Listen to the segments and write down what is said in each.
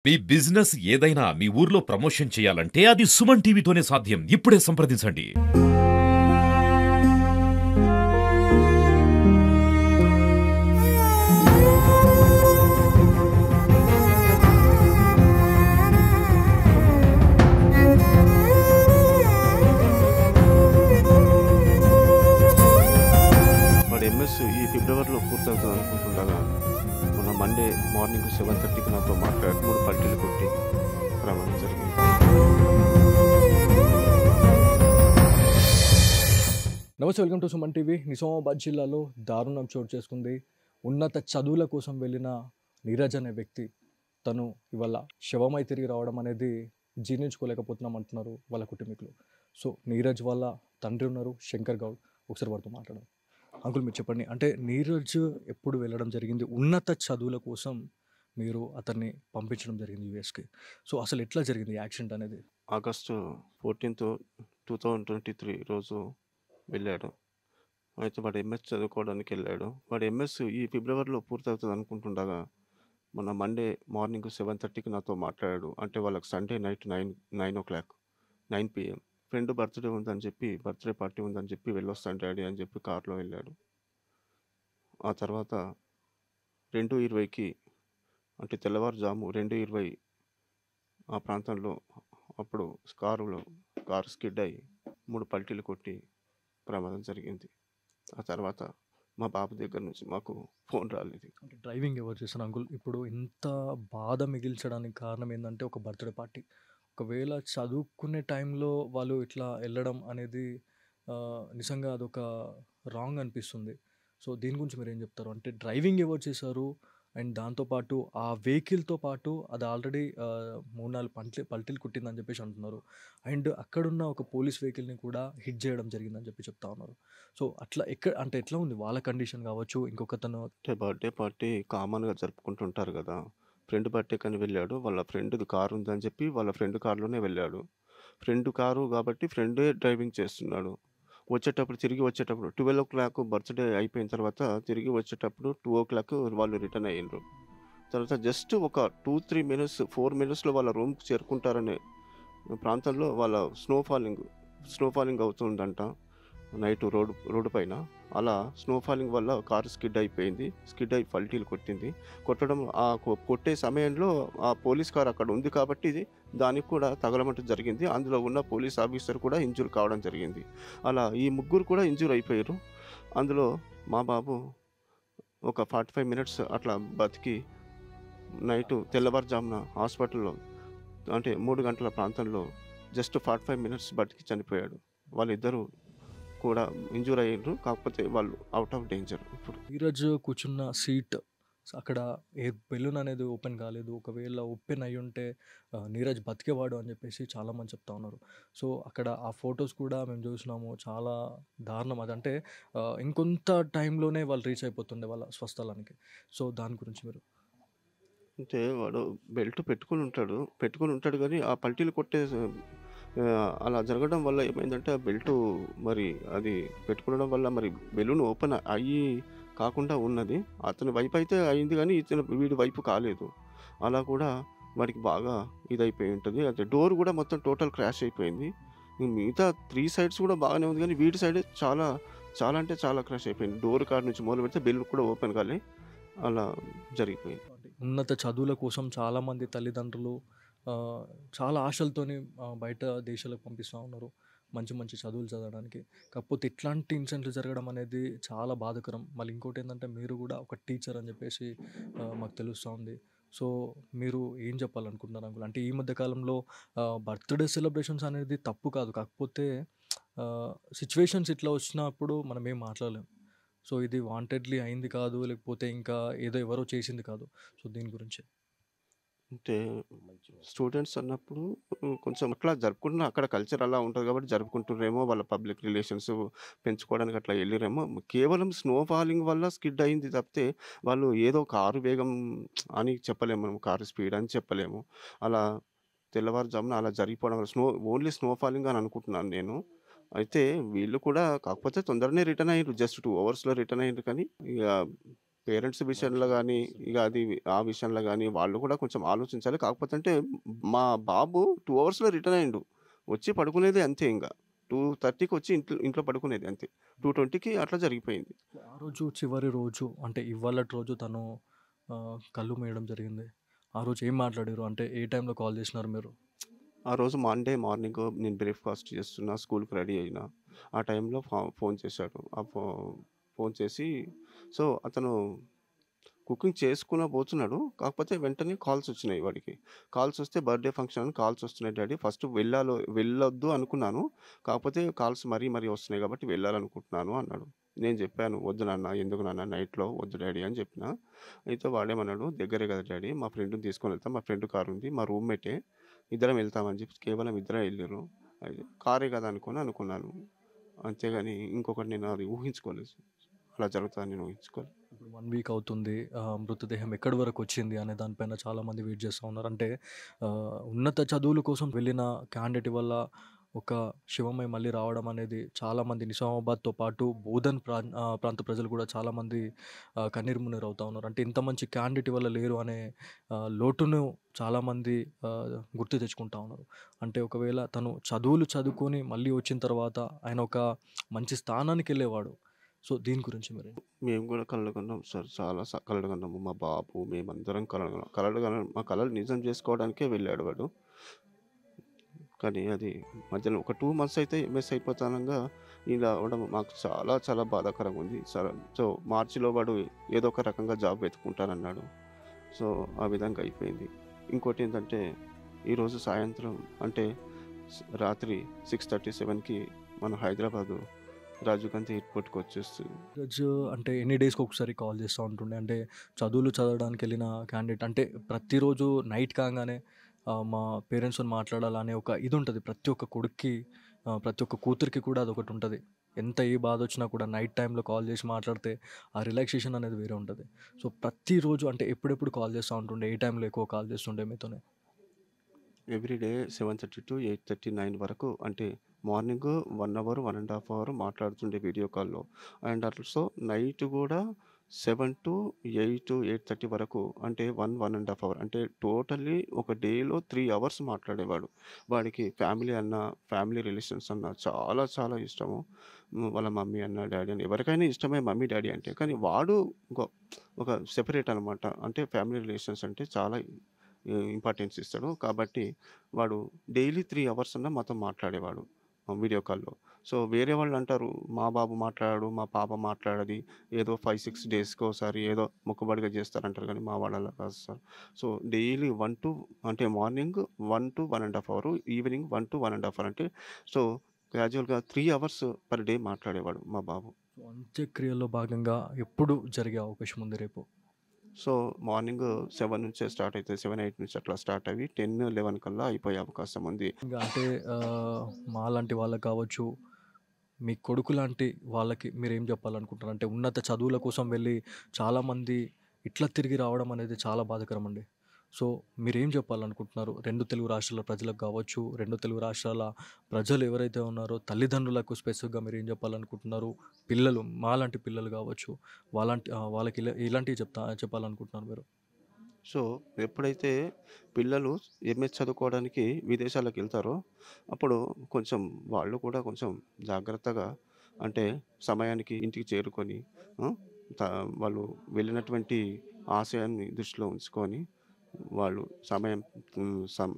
మీ business ఏదైనా మీ ఊర్లో promotion చేయాలంటే అది సుమన్ టీవీతోనే సాధ్యం. ఇప్పుడే సంప్రదించండి. వాడు ఎంఎస్ ఈ ఫిబ్రవరిలో పూర్తవుతుంది అనుకుంటుండగా మొన్న మండే మార్నింగ్ 7:30కి నాతో మాట్లాడి 3 పల్టీలు కొట్టి ప్రమాదం జరిగింది. నమస్తే, welcome to Suman TV. Nizamabad జిల్లాలో దారుణం చోటు చేసుకుంది. ఉన్నత చదువుల కోసం వెళ్ళిన నీరజ్ అనే వ్యక్తి తను ఇవాళ శవమై తిరిగి రావడం అనేది జీర్ణించుకోలేకపోతున్నాం అంటున్నారు వాళ్ళ కుటుంబీకులు. సో నీరజ్ వాళ్ళ తండ్రి ఉన్నారు, శంకర్ గౌడ్. ఒకసారి వారితో మాట్లాడడం. అంకుల్, మీరు చెప్పండి, అంటే నీరజ్ ఎప్పుడు వెళ్ళడం జరిగింది? ఉన్నత చదువుల కోసం మీరు అతన్ని పంపించడం జరిగింది యూఎస్కి. సో అసలు ఎట్లా జరిగింది యాక్సిడెంట్ అనేది? ఆగస్టు 14th 2023 రోజు వెళ్ళాడు. అయితే వాడు ఎంఎస్ చదువుకోవడానికి వెళ్ళాడు. వాడు ఎంఎస్ ఈ ఫిబ్రవరిలో పూర్తవుతుంది అనుకుంటుండగా మొన్న మండే మార్నింగ్ 7:30కి నాతో మాట్లాడాడు. అంటే వాళ్ళకి Sunday night 9 PM friend birthday ఉందని చెప్పి, బర్త్డే పార్టీ ఉందని చెప్పి వెళ్ళొస్తాను డాడీ అని చెప్పి కార్లో వెళ్ళాడు. ఆ తర్వాత 2:20కి అంటే తెల్లవారుజాము 2:20 ఆ ప్రాంతంలో అప్పుడు కారు స్కిడ్ అయ్యి 3 పల్టీలు కొట్టి ప్రమాదం జరిగింది. ఆ తర్వాత మా బాబు దగ్గర నుంచి మాకు ఫోన్ రాలేదు. అంటే డ్రైవింగ్ ఎవరు చేస్తారు అంకుల్? ఇప్పుడు ఇంత బాధ మిగిల్చడానికి కారణం ఏంటంటే ఒక బర్త్డే పార్టీ. ఒకవేళ చదువుకునే టైంలో వాళ్ళు ఇట్లా వెళ్ళడం అనేది నిజంగా అదొక రాంగ్ అనిపిస్తుంది. సో దీని గురించి మీరు ఏం చెప్తారు? అంటే డ్రైవింగ్ ఎవరు చేశారు? అండ్ దాంతోపాటు ఆ వెహికల్తో పాటు అది ఆల్రెడీ 3-4 పల్టీలు కుట్టిందని చెప్పేసి అంటున్నారు. అండ్ అక్కడున్న ఒక పోలీస్ వెహికల్ని కూడా హిట్ చేయడం జరిగిందని చెప్పి చెప్తా ఉన్నారు. సో అట్లా అంటే ఎట్లా ఉంది వాళ్ళ కండిషన్ కావచ్చు? ఇంకొకతను అంటే బర్త్డే పార్టీ కామన్గా జరుపుకుంటుంటారు కదా. ఫ్రెండ్ బర్త్డే కని వెళ్ళాడు. వాళ్ళ ఫ్రెండ్ది కారు ఉందని చెప్పి వాళ్ళ ఫ్రెండ్ కారులోనే వెళ్ళాడు. ఫ్రెండ్ కారు కాబట్టి ఫ్రెండే డ్రైవింగ్ చేస్తున్నాడు. తిరిగి వచ్చేటప్పుడు 12:00 బర్త్డే అయిపోయిన తర్వాత తిరిగి వచ్చేటప్పుడు 2:00 వాళ్ళు రిటర్న్ అయ్యిండ్రు. తర్వాత జస్ట్ ఒక 2-3 మినిట్స్ 4 మినిట్స్లో వాళ్ళ రూమ్కి చేరుకుంటారనే ప్రాంతంలో వాళ్ళ స్నో ఫాలింగ్ అవుతుందంట నైట్ రోడ్డు పైన. అలా స్నో ఫాలింగ్ వల్ల కారు స్కిడ్ అయి పల్టీలు కొట్టింది. కొట్టే సమయంలో ఆ పోలీస్ కారు అక్కడ ఉంది కాబట్టి దానికి కూడా తగలమంటూ జరిగింది. అందులో ఉన్న పోలీస్ ఆఫీసర్ కూడా ఇంజూర్ కావడం జరిగింది. అలా ఈ ముగ్గురు కూడా ఇంజూర్ అయిపోయారు. అందులో మా బాబు ఒక 45 మినిట్స్ అట్లా బతికి తెల్లవారుజామున హాస్పిటల్లో అంటే 3 గంటల ప్రాంతంలో జస్ట్ 45 మినిట్స్ బతికి చనిపోయాడు. వాళ్ళిద్దరూ కూడా ఇంజూర్ అయ్యారు. కాకపోతే వాళ్ళు అవుట్ ఆఫ్ డేంజర్. ఇప్పుడు నీరజ్ కూర్చున్న సీట్ అక్కడ ఎయిర్ బెలూన్ అనేది ఓపెన్ కాలేదు. ఒకవేళ ఓపెన్ అయ్యి ఉంటే నీరజ్ బతికేవాడు అని చెప్పేసి చాలామంది చెప్తా ఉన్నారు. సో అక్కడ ఆ ఫొటోస్ కూడా మేము చూసినాము. చాలా దారుణం అదంటే. ఇంకొంత టైంలోనే వాళ్ళు రీచ్ అయిపోతుండే వాళ్ళ స్వస్థలానికి. సో దాని గురించి మీరు అంటే వాడు బెల్ట్ పెట్టుకొని ఉంటాడు కానీ ఆ పల్టీలు అలా జరగడం వల్ల ఏమైందంటే ఆ బెల్టు మరి అది పెట్టుకోవడం వల్ల మరి బెలూన్ ఓపెన్ అయ్యి కాకుండా ఉన్నది. అతని వైపు అయితే అయింది కానీ వీడి వైపు కాలేదు. అలా కూడా వాడికి బాగా ఇదైపోయి ఉంటుంది. అదే డోర్ కూడా మొత్తం టోటల్ క్రాష్ అయిపోయింది. మిగతా 3 సైడ్స్ కూడా బాగానే ఉంది కానీ వీడి సైడ్ చాలా చాలా అంటే చాలా క్రాష్ అయిపోయింది. డోర్ కాడ నుంచి మొదలు పెడితే బెలూన్ కూడా ఓపెన్ కాలే. అలా జరిగిపోయింది. ఉన్నత చదువుల కోసం చాలామంది తల్లిదండ్రులు చాలా ఆశలతోని బయట దేశాలకు పంపిస్తూ ఉన్నారు మంచి మంచి చదువులు చదవడానికి. కాకపోతే ఇట్లాంటి ఇన్సిడెంట్లు జరగడం అనేది చాలా బాధాకరం. మళ్ళీ ఇంకోటి ఏంటంటే మీరు కూడా ఒక టీచర్ అని చెప్పేసి మాకు తెలుస్తూ ఉంది. సో మీరు ఏం చెప్పాలనుకుంటున్నారు అంకుల్? అంటే ఈ మధ్య కాలంలో బర్త్డే సెలబ్రేషన్స్ అనేది తప్పు కాదు, కాకపోతే సిచ్యువేషన్స్ ఇట్లా వచ్చినప్పుడు మనం ఏం మాట్లాడలేం. సో ఇది వాంటెడ్లీ అయింది కాదు, లేకపోతే ఇంకా ఏదో ఎవరో చేసింది కాదు. సో దీని గురించి అంటే స్టూడెంట్స్ అన్నప్పుడు కొంచెం అట్లా జరుపుకుంటున్నా అక్కడ కల్చర్ అలా ఉంటుంది కాబట్టి జరుపుకుంటున్నారేమో. వాళ్ళ పబ్లిక్ రిలేషన్స్ పెంచుకోవడానికి అట్లా వెళ్ళిరేమో. కేవలం స్నో ఫాలింగ్ వల్ల స్కిడ్ అయింది తప్పితే వాళ్ళు ఏదో కారు వేగం అని చెప్పలేము, మనం కారు స్పీడ్ అని చెప్పలేము. అలా తెల్లవారుజామున అలా జరిగిపోవడం వల్ల ఓన్లీ స్నో ఫాలింగ్ అని అనుకుంటున్నాను నేను. అయితే వీళ్ళు కూడా కాకపోతే తొందరనే రిటర్న్ అయ్యారు. జస్ట్ 2 అవర్స్లో రిటర్న్ అయ్యారు కానీ ఇక పేరెంట్స్ విషయంలో గానీ, ఇక అది ఆ విషయంలో గానీ వాళ్ళు కూడా కొంచెం ఆలోచించాలి. కాకపోతే అంటే మా బాబు 2 అవర్స్‌లో రిటర్న్ అయిండు. వచ్చి పడుకునేదే అంతే ఇంగ. 2:30కి వచ్చి ఇంట్లో పడుకునేది అంతే. 2:20కి అట్లా జరిగిపోయింది. ఆ రోజు చివరి రోజు అంటే ఇవాళటి రోజు తను కళ్ళు మూయడం జరిగింది. ఆ రోజు ఏం మాట్లాడారు? అంటే ఏ టైంలో కాల్ చేసినారు మీరు? ఆ రోజు మండే మార్నింగ్ నేను బ్రేక్‌ఫాస్ట్ చేస్తున్నా, స్కూల్‌కి రెడీ అయినా. ఆ టైంలో ఫోన్ చేశాడు. ఫోన్ చేసి సో, అతను కుకింగ్ చేసుకున పోతున్నాడు. కాకపోతే వెంటనే కాల్స్ వచ్చినాయి వాడికి. కాల్స్ వస్తే బర్త్‌డే ఫంక్షన్ అని కాల్స్ వస్తున్నాయి డాడీ. ఫస్ట్ వెళ్ళొద్దు అనుకున్నాను. కాకపోతే కాల్స్ మరీ వస్తున్నాయి కాబట్టి వెళ్ళాలనుకుంటున్నాను అన్నాడు. నేను చెప్పాను, "వద్దు నాన్న, ఎందుకు నాన్న నైట్‌లో వద్దు డాడీ" అని చెప్పిన. అయితే వాడేమన్నాడు, "దగ్గరే కదా డాడీ, మా ఫ్రెండ్‌ని తీసుకొని వెళ్తాం. మా ఫ్రెండ్ కార్ ఉంది. మా రూమ్‌మేటే. ఇద్దరం వెళ్తాం" అని చెప్పి కేవలం ఇద్దరే ఎళ్ళిర్రు. అయితే కారే కదా అనుకున్నాను. అంతేగాని ఇంకొకటి నేను అది ఊహించుకోలేదు. అలా జరుగుతదని నేను ఊహించుకోలేదు. ఇప్పుడు 1 వీక్ అవుతుంది. మృతదేహం ఎక్కడి వరకొచ్చింది అనే దానిపైన చాలామంది వెయిట్ చేస్తా ఉన్నారు. అంటే ఉన్నత చదువుల కోసం వెళ్ళిన క్యాండిడేట్ వల్ల ఒక శివమై మళ్ళీ రావడం అనేది చాలామంది నిజామాబాద్‌తో పాటు బోధన్ ప్రాంత ప్రజలు కూడా చాలామంది కన్నీరు మున్నీరవుతా ఉన్నారు. అంటే ఇంత మంచి క్యాండిడేట్ వల్ల లేరు అనే లోటును చాలామంది గుర్తు తెచ్చుకుంటా ఉన్నారు. అంటే ఒకవేళ తను చదువులు చదువుకొని మళ్ళీ వచ్చిన తర్వాత ఆయన ఒక మంచి స్థానానికెళ్ళేవాడు. సో, దీని గురించి మీరు మేము గూడా కలలుగన్నాం సార్. చాలా కలలుగన్నాము. మా బాబు, మేమందరం కలలుగన్నాం. మా కలలు నిజం జేసుకోవడానికే వెళ్ళాడు వాడు. కానీ అది మధ్యలో ఒక 2 మంత్స్ అయితే ఎంఎస్ అయిపోతానంగా ఇలా అవ్వడం మాకు చాలా చాలా బాధాకరంగా ఉంది. సో, మార్చిలో వాడు ఏదో ఒక రకంగా జాబ్ వెతుక్కుంటానన్నాడు. సో, ఆ విధంగా అయిపోయింది. ఇంకోటేంటంటే ఈరోజు సాయంత్రం అంటే రాత్రి 6:30, 7కి మన హైదరాబాదు రాజీవ్ గాంధీ ఎయిర్‌పోర్ట్‌కి వచ్చేస్తుంది. రోజు అంటే ఎన్ని డేస్‌కి ఒకసారి కాల్ చేస్తా ఉంటుండే? అంటే చదువులు చదవడానికెళ్ళిన క్యాండిడేట్ అంటే ప్రతిరోజు నైట్ కాంగానే మా పేరెంట్స్‌తోని మాట్లాడాలనే ఒక ఇదుంటది. ప్రతి ఒక్క కొడుక్కి ప్రతి ఒక్క కూతురికి కూడా అదొకటుంటది. ఎంత ఏ బాధొచ్చినా కూడా నైట్ టైమ్‌లో కాల్ చేసి మాట్లాడితే ఆ రిలాక్సేషన్ అనేది వేరే ఉంటది. సో, ప్రతిరోజు అంటే ఎప్పుడెప్పుడు కాల్ చేస్తా ఉంటుండే? ఏ టైంలో ఎక్కువ కాల్ చేస్తుండే మీతోని? ఎవ్రీ డే 7:30-8:30, 9 వరకు అంటే మార్నింగు 1 అవర్, 1 ½ అవర్ మాట్లాడుతుండే వీడియో కాల్‌లో. అండ్ ఆల్సో నైట్ గూడా 7-8, 8:30 వరకు అంటే 1 ½ అవర్ అంటే టోటల్లీ ఒక డేలో 3 అవర్స్ మాట్లాడేవాడు. వాడికి ఫ్యామిలీ రిలేషన్స్ అన్నా చాలా చాలా ఇష్టము. వాళ్ళ మమ్మీ అన్నా, డ్యాడీ అన్నా ఎవరికైనా ఇష్టమే మమ్మీ, డ్యాడీ అంటే. కానీ వాడు ఇంకో ఒక సెపరేట్ అనమాట. అంటే ఫ్యామిలీ రిలేషన్స్ అంటే చాలా ఇంపార్టెన్స్ ఇస్తాడు. కాబట్టి వాడు డైలీ 3 అవర్స్ అన్నా మాతో మాట్లాడేవాడు వీడియో కాల్‌లో. సో, వేరే వాళ్ళంటారు, "మా బాబు మాట్లాడడు, మా పాప మాట్లాడది. ఏదో 5, 6 డేస్‌కోసారి ఏదో మొక్కుబడిగా చేస్తారంటారు." కానీ మా వాళ్ళు అలా కాదు సార్. సో, డైలీ 1 అంటే మార్నింగ్ 1-1 ½ అవర్, ఈవినింగ్ 1-1 ½ అవర్ అంటే సో, గ్రాడ్యుయల్‌గా 3 అవర్స్ పర్ డే మాట్లాడేవాడు మా బాబు. సో, అంత్యక్రియల్లో భాగంగా ఎప్పుడు జరిగే అవకాశం ఉంది రేపు? సో, మార్నింగ్ 7 నుంచే స్టార్ట్ అయితది. 7, 8 నుంచి అట్లా స్టార్ట్ అయ్యి 10, 11 కల్లా అయిపోయే అవకాశం ఉంది. ఇంగ అంటే మాలాంటి వాళ్ళకి కావచ్చు, మీ కొడుకు లాంటి వాళ్ళకి మీరేం చెప్పాలనుకుంటున్నారు? అంటే ఉన్నత చదువుల కోసం వెళ్ళి చాలామంది ఇట్లా తిరిగి రావడం అనేది చాలా బాధాకరమండి. సో, మీరేం చెప్పాలనుకుంటున్నారు? 2 తెలుగు రాష్ట్రాల ప్రజలకు కావచ్చు, 2 తెలుగు రాష్ట్రాల ప్రజలు ఎవరైతే ఉన్నారో తల్లిదండ్రులకు స్పెసిఫిక్‌గా మీరేం చెప్పాలనుకుంటున్నారు? పిల్లలు మాలాంటి పిల్లలు కావచ్చు, వాళ్ళకి ఇలాంటివి చెప్పాలనుకుంటున్నారు మీరు? సో, ఎప్పుడైతే పిల్లలు ఎంఎస్ చదువుకోవడానికి విదేశాలకెళ్తారో, అప్పుడు కొంచెం వాళ్ళు కూడా కొంచెం జాగ్రత్తగా అంటే సమయానికి ఇంటికి చేరుకొని ఆ! త వాళ్ళు వెళ్ళినటువంటి ఆశయాన్ని దృష్టిలో ఉంచుకొని, వాళ్ళు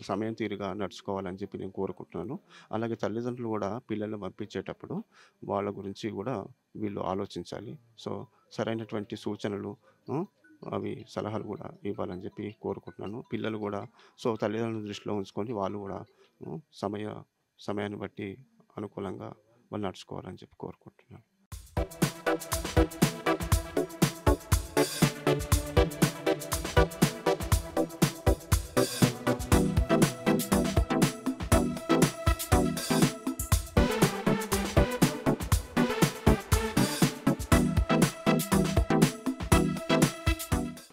సమయం తీరుగా నడుచుకోవాలని చెప్పి నేను కోరుకుంటున్నాను. అలాగే తల్లిదండ్రులు గూడా పిల్లల్ని పంపించేటప్పుడు వాళ్ళ గురించి గూడా వీళ్ళు ఆలోచించాలి. సో, సరైనటువంటి సూచనలు హ్మ్. అవి సలహాలు గూడా ఇవ్వాలని జెప్పి కోరుకుంటున్నాను. పిల్లలు గూడా సో, తల్లిదండ్రులను దృష్టిలో ఉంచుకొని వాళ్ళు గూడా హ్మ్. సమయాన్ని బట్టి అనుకూలంగా వాళ్ళు నడుచుకోవాలని చెప్పి కోరుకుంటున్నాను.